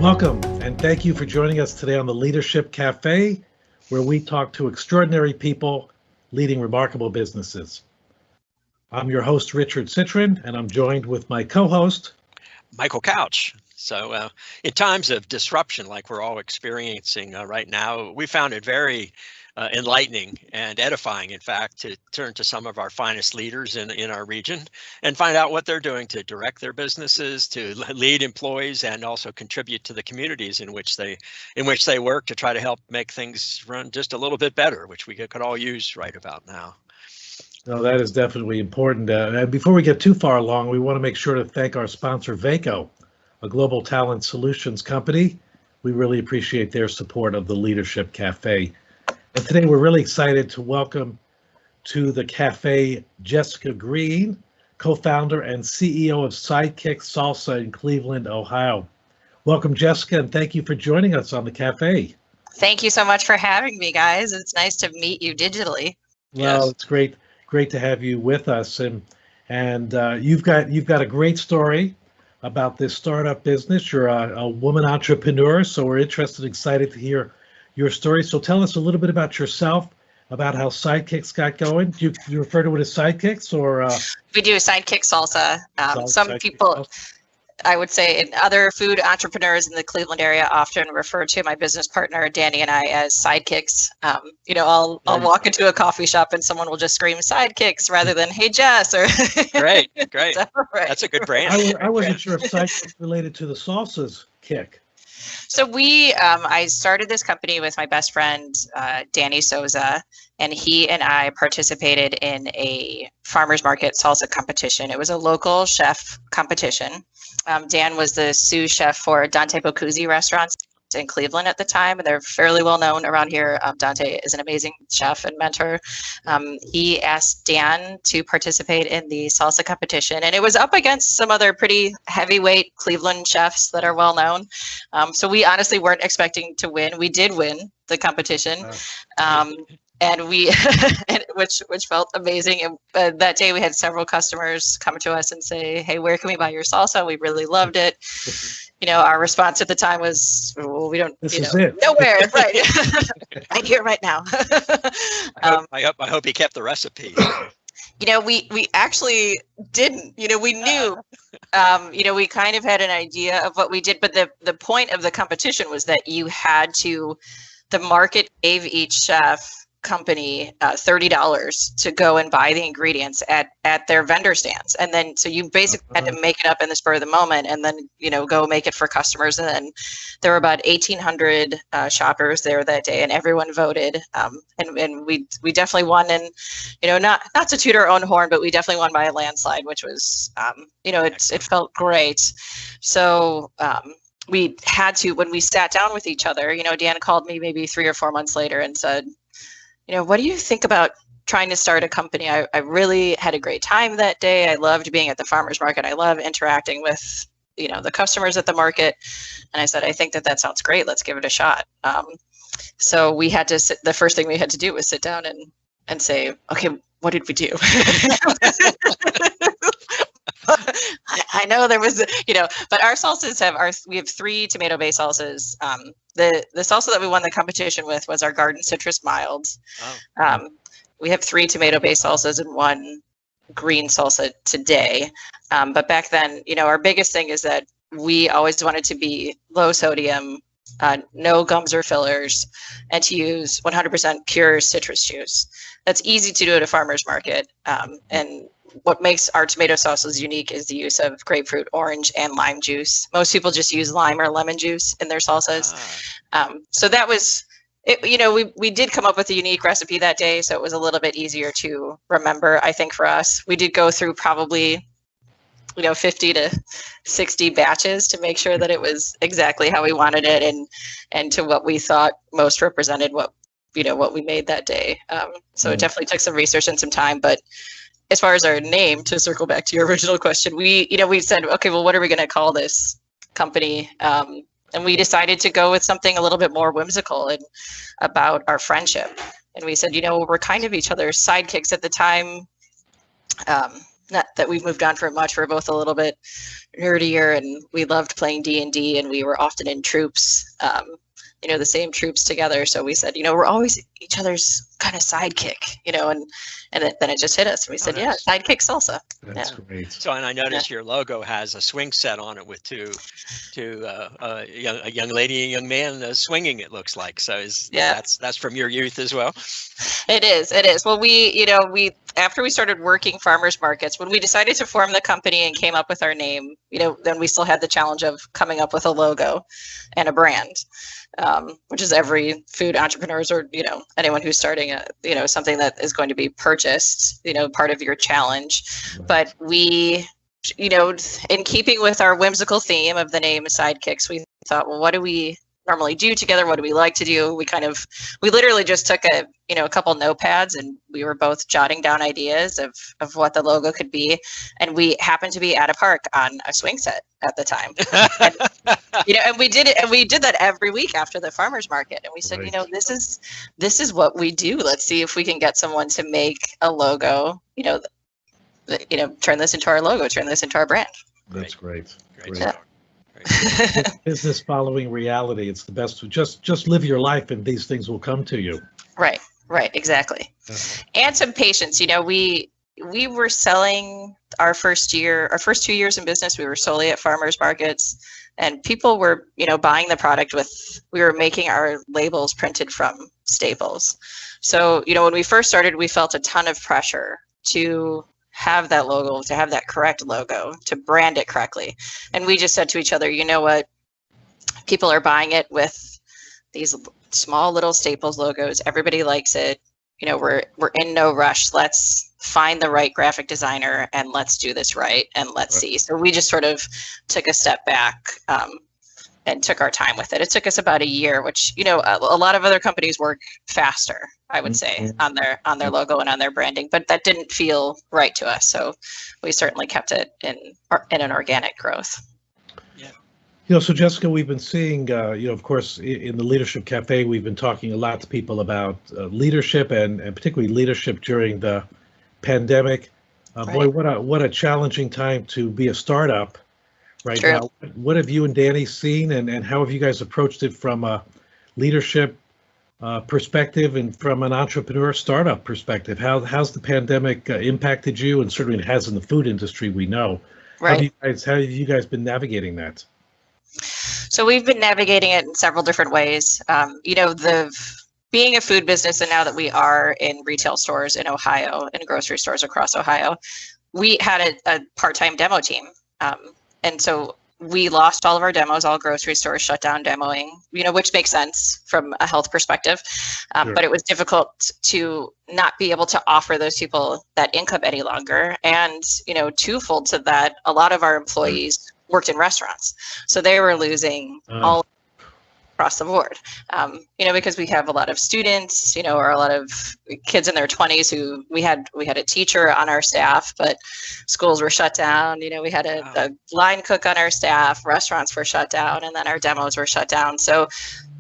Welcome, and thank you for joining us today on the Leadership Cafe, where we talk to extraordinary people leading remarkable businesses. I'm your host, Richard Citrin, and I'm joined with my co-host, Michael Couch. So in times of disruption like we're all experiencing right now, we found it very enlightening and edifying, in fact, to turn to some of our finest leaders in our region and find out what they're doing to direct their businesses, to lead employees, and also contribute to the communities in which they work to try to help make things run just a little bit better, which we could all use right about now. No, that is definitely important. And before we get too far along, we want to make sure to thank our sponsor, Vaco, a global talent solutions company. We really appreciate their support of the Leadership Cafe. And today we're really excited to welcome to the cafe Jessica Green, co-founder and CEO of Sidekick Salsa in Cleveland, Ohio. Welcome, Jessica, and thank you for joining us on the cafe. Thank you so much for having me, guys. It's nice to meet you digitally. Well, It's great to have you with us, and you've got a great story about this startup business. You're a woman entrepreneur, so we're excited to hear your story. So tell us a little bit about yourself, about how Sidekicks got going. Do you refer to it as Sidekicks, or we do Sidekick Salsa. Some people, I would say, and other food entrepreneurs in the Cleveland area often refer to my business partner Danny and I as sidekicks. I'll walk into a coffee shop and someone will just scream sidekicks rather than "Hey Jess" or great. So, right. That's a good brand. I wasn't sure if sidekicks related to the salsas kick. So I started this company with my best friend, Danny Souza, and he and I participated in a farmers market salsa competition. It was a local chef competition. Dan was the sous chef for Dante Bocuzzi restaurants in Cleveland at the time, and they're fairly well known around here. Dante is an amazing chef and mentor. He asked Dan to participate in the salsa competition, and it was up against some other pretty heavyweight Cleveland chefs that are well known. So we honestly weren't expecting to win. We did win the competition. And we, which felt amazing. And that day we had several customers come to us and say, "Hey, where can we buy your salsa? We really loved it." Our response at the time was, "Well, we don't, nowhere, right? Right here, right now." I hope he kept the recipe. We actually didn't. We knew. We kind of had an idea of what we did, but the point of the competition was that the market gave each chef company $30 to go and buy the ingredients at their vendor stands, and then so you basically had to make it up in the spur of the moment, and then go make it for customers. And then there were about 1,800 shoppers there that day, and everyone voted, and we definitely won. And not to toot our own horn, but we definitely won by a landslide, which was it felt great. So we had to, when we sat down with each other, Dan called me maybe 3 or 4 months later and said, "What do you think about trying to start a company? I really had a great time that day. I loved being at the farmer's market. I love interacting with, the customers at the market." And I said, "I think that sounds great. Let's give it a shot." So we had to the first thing we had to do was sit down and say, "Okay, what did we do?" I know there was, but our salsas we have 3 tomato-based salsas. The salsa that we won the competition with was our Garden Citrus Milds. Oh. We have 3 tomato-based salsas and 1 green salsa today. But back then, our biggest thing is that we always wanted to be low sodium, no gums or fillers, and to use 100% pure citrus juice. That's easy to do at a farmer's market. And what makes our tomato sauces unique is the use of grapefruit, orange, and lime juice. Most people just use lime or lemon juice in their salsas. So that was it. We did come up with a unique recipe that day, so it was a little bit easier to remember. I think for us, we did go through probably 50 to 60 batches to make sure that it was exactly how we wanted it and to what we thought most represented what we made that day. So it definitely took some research and some time, but as far as our name, to circle back to your original question, we said, okay, well, what are we going to call this company? And we decided to go with something a little bit more whimsical and about our friendship. And we said, we're kind of each other's sidekicks at the time. not that we've moved on from much. We're both a little bit nerdier, and we loved playing D&D, and we were often in troops, the same troops together. So we said, we're always each other's kind of sidekick, and then it just hit us. We said, nice. yeah, sidekick salsa. That's great. So, and I noticed your logo has a swing set on it with two a young lady and a young man swinging, it looks like. So that's from your youth as well? It is. Well, we after we started working farmers markets, when we decided to form the company and came up with our name, then we still had the challenge of coming up with a logo and a brand, which is every food entrepreneurs or, anyone who's starting something that is going to be purchased, part of your challenge. Right. But we, in keeping with our whimsical theme of the name Sidekicks, we thought, well, what do we normally do together? What do we like to do? We literally just took a couple notepads, and we were both jotting down ideas of what the logo could be. And we happened to be at a park on a swing set at the time. And we did it, and we did that every week after the farmers market. And we said, Right. this is what we do. Let's see if we can get someone to make a logo, turn this into our logo, turn this into our brand. That's great. Great. Great. start. Business following reality. It's the best. Just live your life, and these things will come to you. Right, exactly. And some patience. We were selling our first 2 years in business. We were solely at farmers markets, and people were, buying the product we were making our labels printed from Staples. So, when we first started, we felt a ton of pressure to have that logo, to have that correct logo, to brand it correctly. And we just said to each other, you know what? People are buying it with these small little Staples logos. Everybody likes it. We're in no rush. Let's find the right graphic designer and let's do this right, and let's see. So we just sort of took a step back and took our time with it. It took us about a year, which, a lot of other companies work faster, I would say, on their logo and on their branding, but that didn't feel right to us. So we certainly kept it in an organic growth. So Jessica, we've been seeing, of course, in the Leadership Cafe, we've been talking a lot to people about leadership and particularly leadership during the pandemic. Boy, what a challenging time to be a startup right True. now. What have you and Danny seen, and how have you guys approached it from a leadership perspective and from an entrepreneur startup perspective? How's the pandemic impacted you? And certainly it has in the food industry, we know. Right. How have you guys been navigating that? So we've been navigating it in several different ways. Being a food business, and now that we are in retail stores in Ohio and grocery stores across Ohio, we had a part-time demo team. And so we lost all of our demos. All grocery stores shut down demoing, which makes sense from a health perspective. Sure. But it was difficult to not be able to offer those people that income any longer. And, twofold to that, a lot of our employees worked in restaurants. So they were losing all across the board, because we have a lot of students, or a lot of kids in their 20s who we had a teacher on our staff, but schools were shut down. We had a line cook on our staff, restaurants were shut down, and then our demos were shut down. So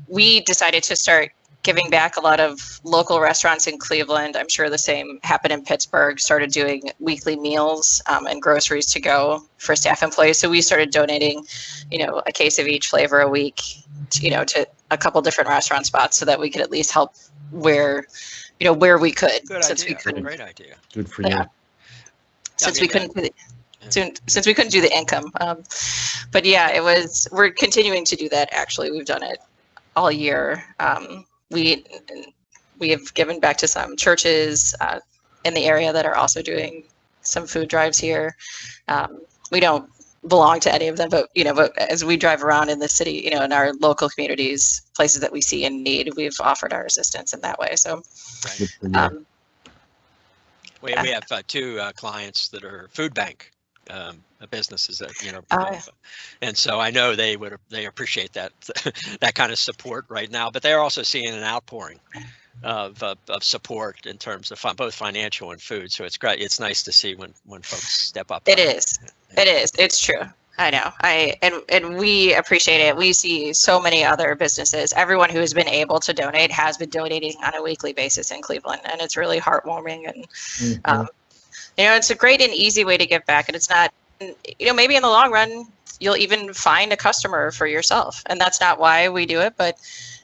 we decided to start giving back. A lot of local restaurants in Cleveland, I'm sure the same happened in Pittsburgh, started doing weekly meals and groceries to go for staff employees. So we started donating, a case of each flavor a week, to a couple different restaurant spots so that we could at least help where we could. Good since idea. we couldn't. Great idea. Good for you. Since we couldn't do the income. But yeah, we're continuing to do that. Actually, we've done it all year. We have given back to some churches in the area that are also doing some food drives here. We don't belong to any of them, but as we drive around in the city, in our local communities, places that we see in need, we've offered our assistance in that way. So, We have two clients that are food bank businesses that and so I know they appreciate that that kind of support right now, but they're also seeing an outpouring of support in terms of both financial and food. So it's great. It's nice to see when folks step up. It is. It's true. I know. And we appreciate it. We see so many other businesses. Everyone who has been able to donate has been donating on a weekly basis in Cleveland, and it's really heartwarming. And It's a great and easy way to give back, and it's not, maybe in the long run, you'll even find a customer for yourself. And that's not why we do it. But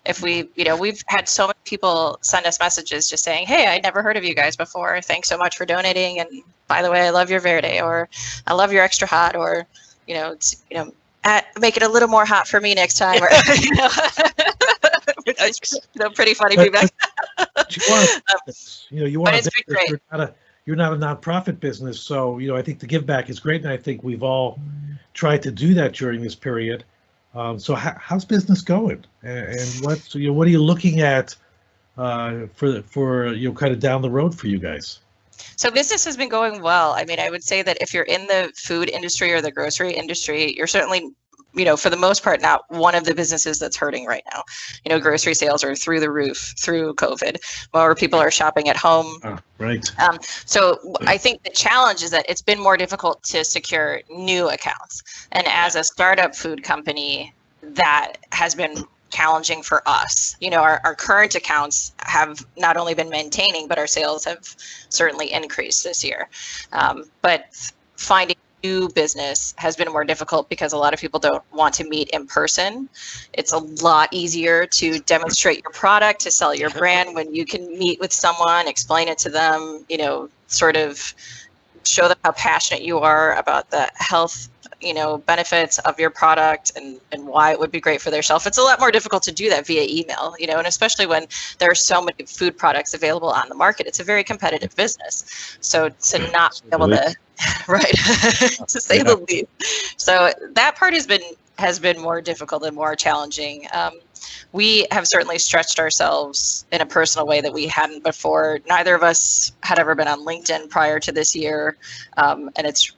if we've had so many people send us messages just saying, hey, I never heard of you guys before. Thanks so much for donating. And by the way, I love your verde, or I love your extra hot, or, make it a little more hot for me next time. Or, which is, pretty funny feedback. You want to, you're not a nonprofit business. So, I think the give back is great. And I think we've all tried to do that during this period. So how's business going? And what are you looking at for kind of down the road for you guys? So business has been going well. I mean, I would say that if you're in the food industry or the grocery industry, you're certainly, for the most part, not one of the businesses that's hurting right now. Grocery sales are through the roof through COVID. More people are shopping at home. Oh, right. So I think the challenge is that it's been more difficult to secure new accounts. And as a startup food company, that has been challenging for us. Our current accounts have not only been maintaining, but our sales have certainly increased this year. But finding new business has been more difficult because a lot of people don't want to meet in person. It's a lot easier to demonstrate your product, to sell your brand when you can meet with someone, explain it to them, sort of show them how passionate you are about the health benefits of your product and why it would be great for their shelf. It's a lot more difficult to do that via email, and especially when there are so many food products available on the market. It's a very competitive business. So to not be able to, right, to say the least. So that part has been more difficult and more challenging. We have certainly stretched ourselves in a personal way that we hadn't before. Neither of us had ever been on LinkedIn prior to this year. And it's,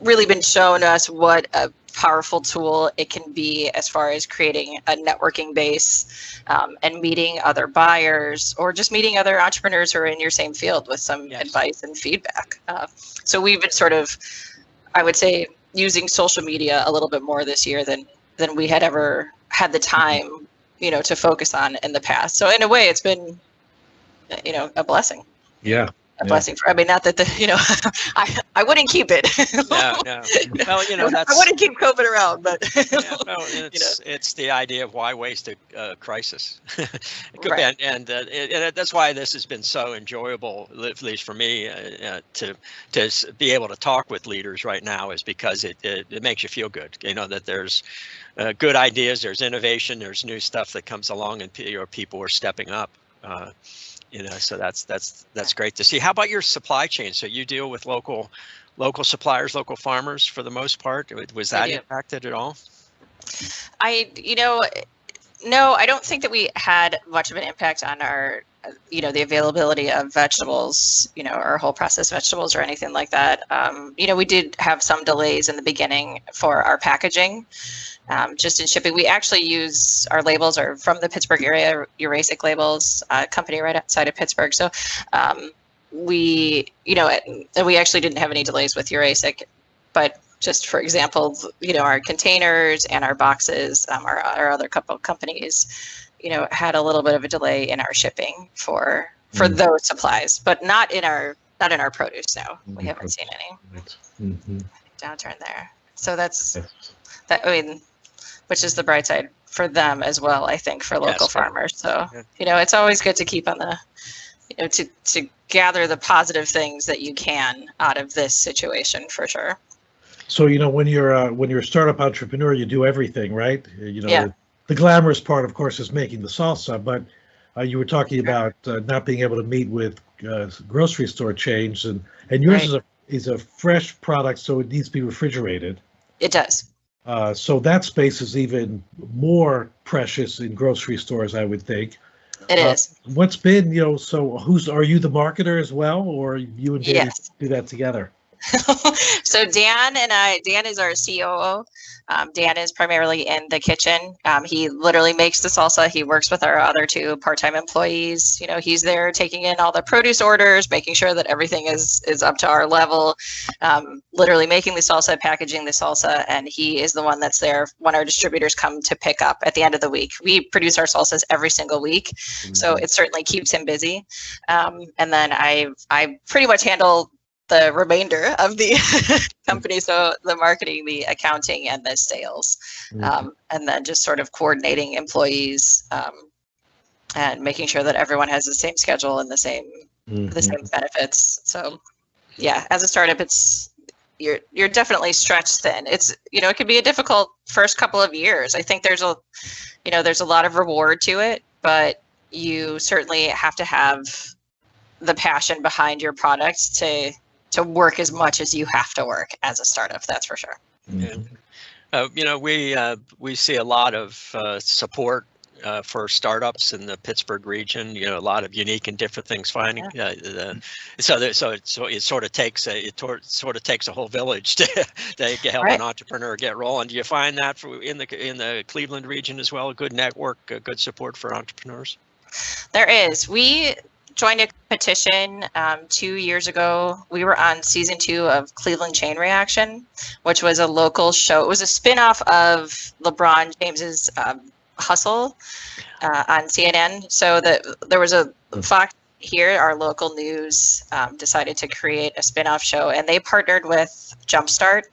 really been shown us what a powerful tool it can be as far as creating a networking base and meeting other buyers or just meeting other entrepreneurs who are in your same field with some advice and feedback. So we've been sort of, I would say, using social media a little bit more this year than we had ever had the time, to focus on in the past. So in a way, it's been, a blessing. Yeah. A blessing for, not that I wouldn't keep it. No. Well, that's, I wouldn't keep COVID around, but it's the idea of why waste a crisis. Right. And that's why this has been so enjoyable, at least for me, to be able to talk with leaders right now, is because it makes you feel good. That there's good ideas, there's innovation, there's new stuff that comes along, and people are stepping up. So that's great to see. How about your supply chain? So you deal with local suppliers, local farmers for the most part. Was that impacted at all? No, I don't think that we had much of an impact on our, the availability of vegetables, or whole processed vegetables or anything like that. We did have some delays in the beginning for our packaging. Just in shipping, we actually use our labels are from the Pittsburgh area, Eurasic Labels, company right outside of Pittsburgh. So we actually didn't have any delays with Eurasic, but just for example, our containers and our boxes, our other couple companies, had a little bit of a delay in our shipping for those supplies, but not in our produce. No, we haven't seen any downturn there. So that's that. Which is the bright side for them as well, I think, for local farmers. So, it's always good to keep on the, to gather the positive things that you can out of this situation, for sure. So, when you're a startup entrepreneur, you do everything, right? The glamorous part, of course, is making the salsa, but you were talking about not being able to meet with grocery store chains, and yours is a fresh product, so it needs to be refrigerated. It does. So that space is even more precious in grocery stores, I would think. It is. What's been, so are you the marketer as well, or you and Dan do that together? So Dan is our COO. Dan is primarily in the kitchen. He literally makes the salsa. He works with our other two part-time employees. He's there taking in all the produce orders, making sure that everything is up to our level, literally making the salsa, packaging the salsa, and he is the one that's there when our distributors come to pick up at the end of the week. We produce our salsas every single week, so it certainly keeps him busy. And then I pretty much handle the remainder of the company. So the marketing, the accounting, and the sales, and then just sort of coordinating employees and making sure that everyone has the same schedule and the same benefits. So yeah, as a startup, you're definitely stretched thin. It's, it can be a difficult first couple of years. I think there's a lot of reward to it, but you certainly have to have the passion behind your product to work as much as you have to work as a startup. That's for sure. Yeah. We see a lot of support for startups in the Pittsburgh region. A lot of unique and different things finding. So it sort of takes a whole village to help an entrepreneur get rolling. Do you find that in the Cleveland region as well? A good network, good support for entrepreneurs? There is. We joined a competition 2 years ago. We were on season 2 of Cleveland Chain Reaction, which was a local show. It was a spinoff of LeBron James's Hustle on CNN. So there was a Fox here, our local news, decided to create a spinoff show, and they partnered with Jumpstart,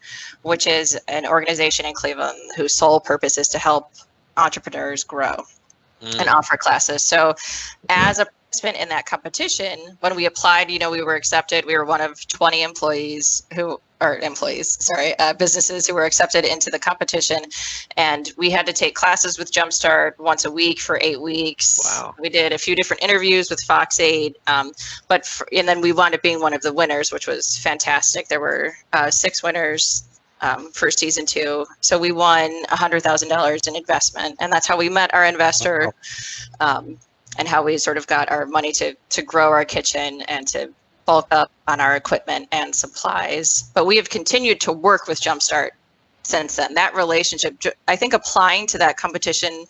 which is an organization in Cleveland whose sole purpose is to help entrepreneurs grow and offer classes. So as a participant in that competition, when we applied, we were accepted. We were one of 20 businesses who were accepted into the competition. And we had to take classes with Jumpstart once a week for 8 weeks. Wow. We did a few different interviews with Fox 8. And then we wound up being one of the winners, which was fantastic. There were 6 winners for season 2. So we won $100,000 in investment. And that's how we met our investor, and how we sort of got our money to grow our kitchen and to bulk up on our equipment and supplies. But we have continued to work with Jumpstart since then. That relationship, I think, applying to that competition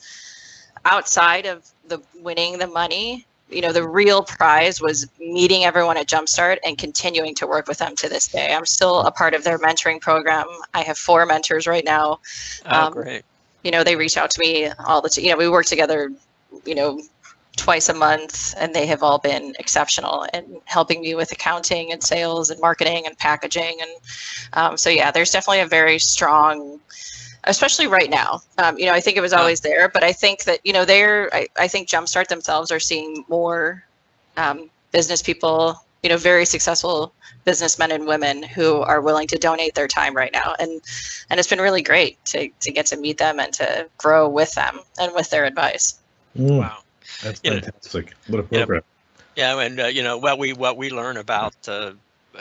outside of the winning the money, the real prize was meeting everyone at Jumpstart and continuing to work with them to this day. I'm still a part of their mentoring program. I have 4 mentors right now. Great. They reach out to me all the time. We work together, twice a month, and they have all been exceptional in helping me with accounting and sales and marketing and packaging. And so yeah, there's definitely a very strong, especially right now. I think it was always there, but I think that I think Jumpstart themselves are seeing more business people, very successful businessmen and women who are willing to donate their time right now, and it's been really great to get to meet them and to grow with them and with their advice. Wow. That's fantastic. What a program. Yeah, and what we learn about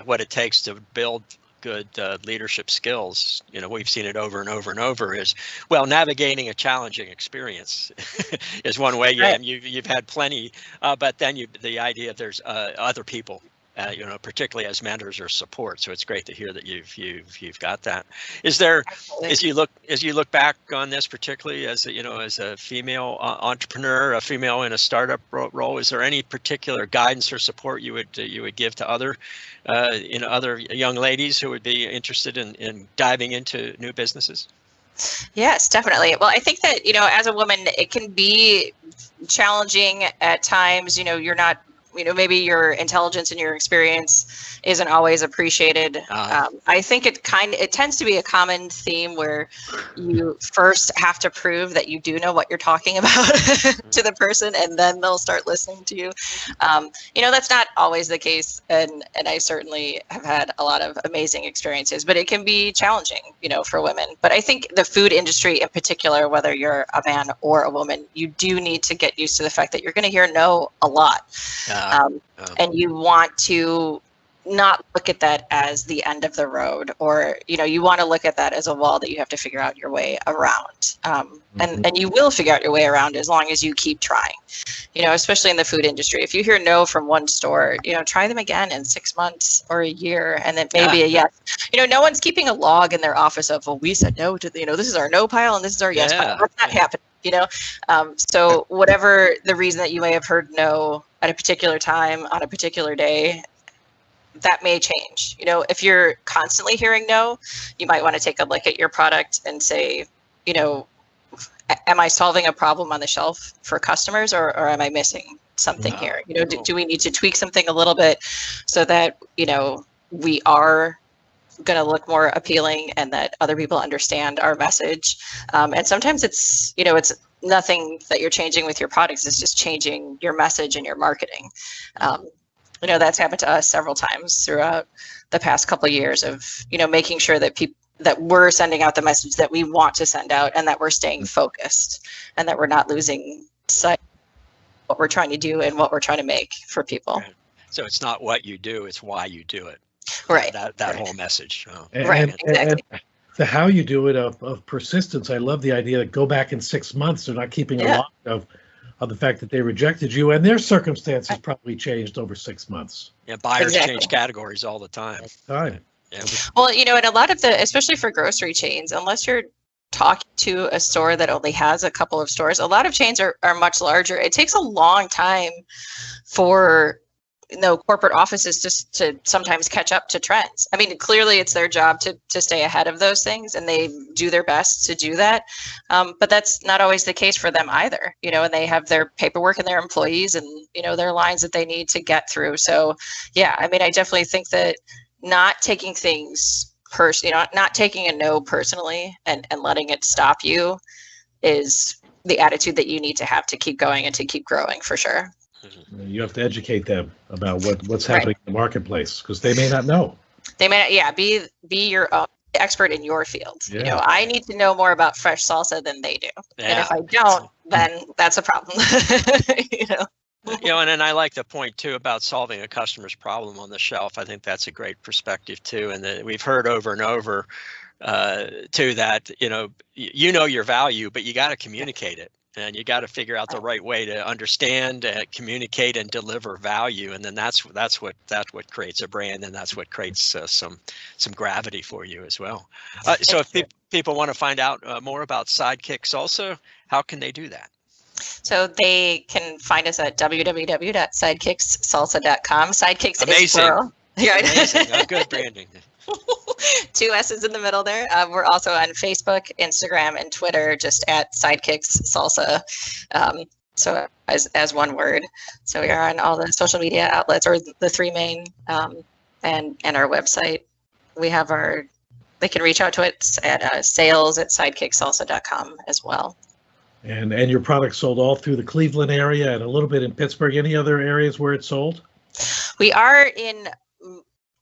what it takes to build good leadership skills, we've seen it over and over and over, is navigating a challenging experience is one way. Right. And you've had plenty, but then the idea there's other people, particularly as mentors or support. So it's great to hear that you've got that. Is there, Absolutely. as you look back on this, particularly as a female entrepreneur, a female in a startup role, is there any particular guidance or support you would give to other young ladies who would be interested in diving into new businesses? Yes, definitely. Well, I think that, as a woman, it can be challenging at times. You're not, maybe your intelligence and your experience isn't always appreciated. I think it tends to be a common theme where you first have to prove that you do know what you're talking about to the person, and then they'll start listening to you. That's not always the case, and I certainly have had a lot of amazing experiences, but it can be challenging, for women. But I think the food industry in particular, whether you're a man or a woman, you do need to get used to the fact that you're going to hear no a lot. And you want to not look at that as the end of the road, or you want to look at that as a wall that you have to figure out your way around, and you will figure out your way around as long as you keep trying, especially in the food industry. If you hear no from one store, try them again in 6 months or a year, and then maybe a yes. No one's keeping a log in their office of, we said no to this is our no pile and this is our yes pile. That's not happening. So whatever the reason that you may have heard no at a particular time on a particular day, that may change. If you're constantly hearing no, you might want to take a look at your product and say, am I solving a problem on the shelf for customers, or am I missing something here? Do we need to tweak something a little bit so that, we are going to look more appealing and that other people understand our message. And sometimes it's, it's nothing that you're changing with your products. It's just changing your message and your marketing. That's happened to us several times throughout the past couple of years of, making sure that that we're sending out the message that we want to send out and that we're staying focused and that we're not losing sight of what we're trying to do and what we're trying to make for people. Right. So it's not what you do, it's why you do it. Right. That whole message. Oh. Right. Exactly. And the how you do it of persistence. I love the idea that go back in 6 months. They're not keeping a log of the fact that they rejected you, and their circumstances probably changed over 6 months. Yeah, buyers change categories all the time. Yeah. Well, and a lot of especially for grocery chains, unless you're talking to a store that only has a couple of stores, a lot of chains are much larger. It takes a long time for corporate offices just to sometimes catch up to trends. I mean, clearly it's their job to stay ahead of those things, and they do their best to do that. But that's not always the case for them either, and they have their paperwork and their employees and, their lines that they need to get through. So yeah, I mean, I definitely think that not taking things not taking a no personally and letting it stop you is the attitude that you need to have to keep going and to keep growing for sure. You have to educate them about what's happening in the marketplace, because they may not know. They may not, be your expert in your field. Yeah. I need to know more about fresh salsa than they do. Yeah. And if I don't, then that's a problem. And then I like the point too about solving a customer's problem on the shelf. I think that's a great perspective too, and we've heard over and over too that your value, but you got to communicate it. And you got to figure out the right way to understand, communicate, and deliver value, and then that's what creates a brand, and that's what creates some gravity for you as well. So if people want to find out more about Sidekick Salsa, how can they do that? So they can find us at www.sidekickssalsa.com. Sidekicks is plural. Amazing. Good branding. 2 S's in the middle there. We're also on Facebook, Instagram, and Twitter, just at Sidekicks Salsa. So as one word. So we are on all the social media outlets, or the 3 main, and our website. We have they can reach out to us at sales@sidekicksalsa.com as well. And your product sold all through the Cleveland area and a little bit in Pittsburgh. Any other areas where it's sold? We are in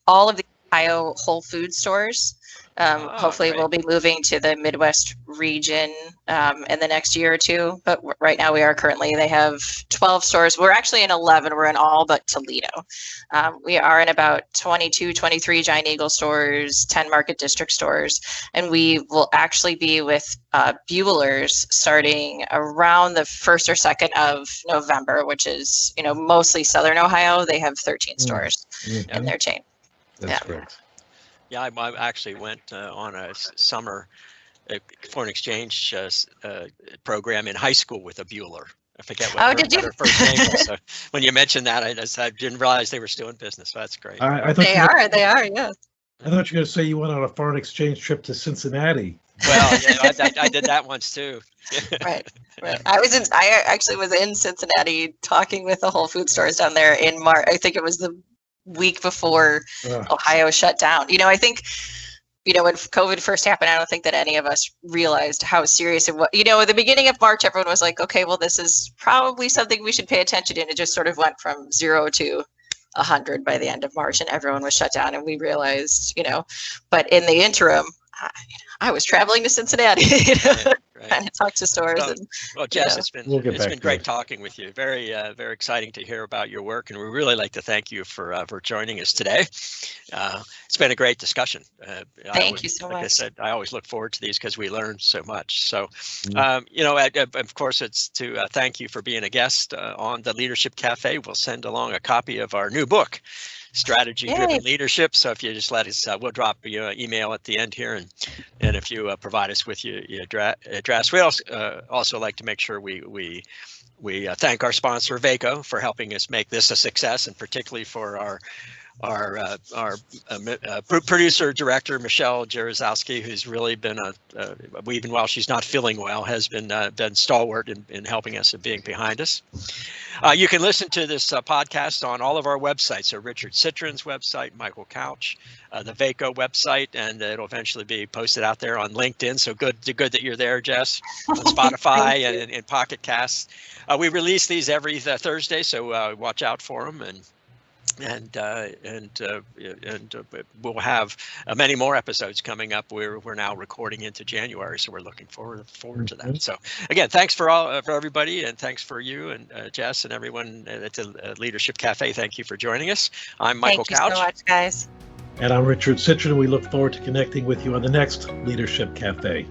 all of the Ohio Whole Food stores. Hopefully we'll be moving to the Midwest region in the next year or two. But right now they have 12 stores. We're actually in 11. We're in all but Toledo. We are in about 22, 23 Giant Eagle stores, 10 Market District stores. And we will actually be with Buehler's starting around the 1st or 2nd of November, which is, mostly Southern Ohio. They have 13 stores in their chain. That's great. Yeah, I actually went on a summer foreign exchange program in high school with a Buehler. I forget what her first name was. So when you mentioned that, I didn't realize they were still in business. So that's great. I thought they are, yes. I thought you were going to say you went on a foreign exchange trip to Cincinnati. Well, I did that once too. Right. I actually was in Cincinnati talking with the Whole Food stores down there in March. I think it was the week before Ohio shut down. I think, when COVID first happened, I don't think that any of us realized how serious it was. At the beginning of March, everyone was like, okay, well, this is probably something we should pay attention to. And it just sort of went from 0 to 100 by the end of March, and everyone was shut down. And we realized, but in the interim, I was traveling to Cincinnati, Right. And talk to stores. Well, Jess, it's been great talking with you. Very, very exciting to hear about your work, and we really like to thank you for joining us today. It's been a great discussion. Thank you so much. Like I said, I always look forward to these because we learn so much. So, of course, it's to thank you for being a guest on the Leadership Cafe. We'll send along a copy of our new book, Strategy-Driven Leadership. So if you just let us, we'll drop your email at the end here, and if you provide us with your address. We also like to make sure we thank our sponsor Vaco for helping us make this a success, and particularly for producer director Michelle Jarzowski, who's really been even while she's not feeling well, has been stalwart in helping us and being behind us. You can listen to this podcast on all of our websites. So Richard Citron's website, Michael Couch, the VACO website, and it'll eventually be posted out there on LinkedIn. So good that you're there, Jess, on Spotify and Pocket Casts. We release these every Thursday, so watch out for them. And we'll have many more episodes coming up. We're now recording into January, so we're looking forward to that. So again, thanks for everybody, and thanks for you and Jess and everyone at the Leadership Cafe. Thank you for joining us. I'm Michael Couch. Thank you so much, guys. And I'm Richard Citron. We look forward to connecting with you on the next Leadership Cafe.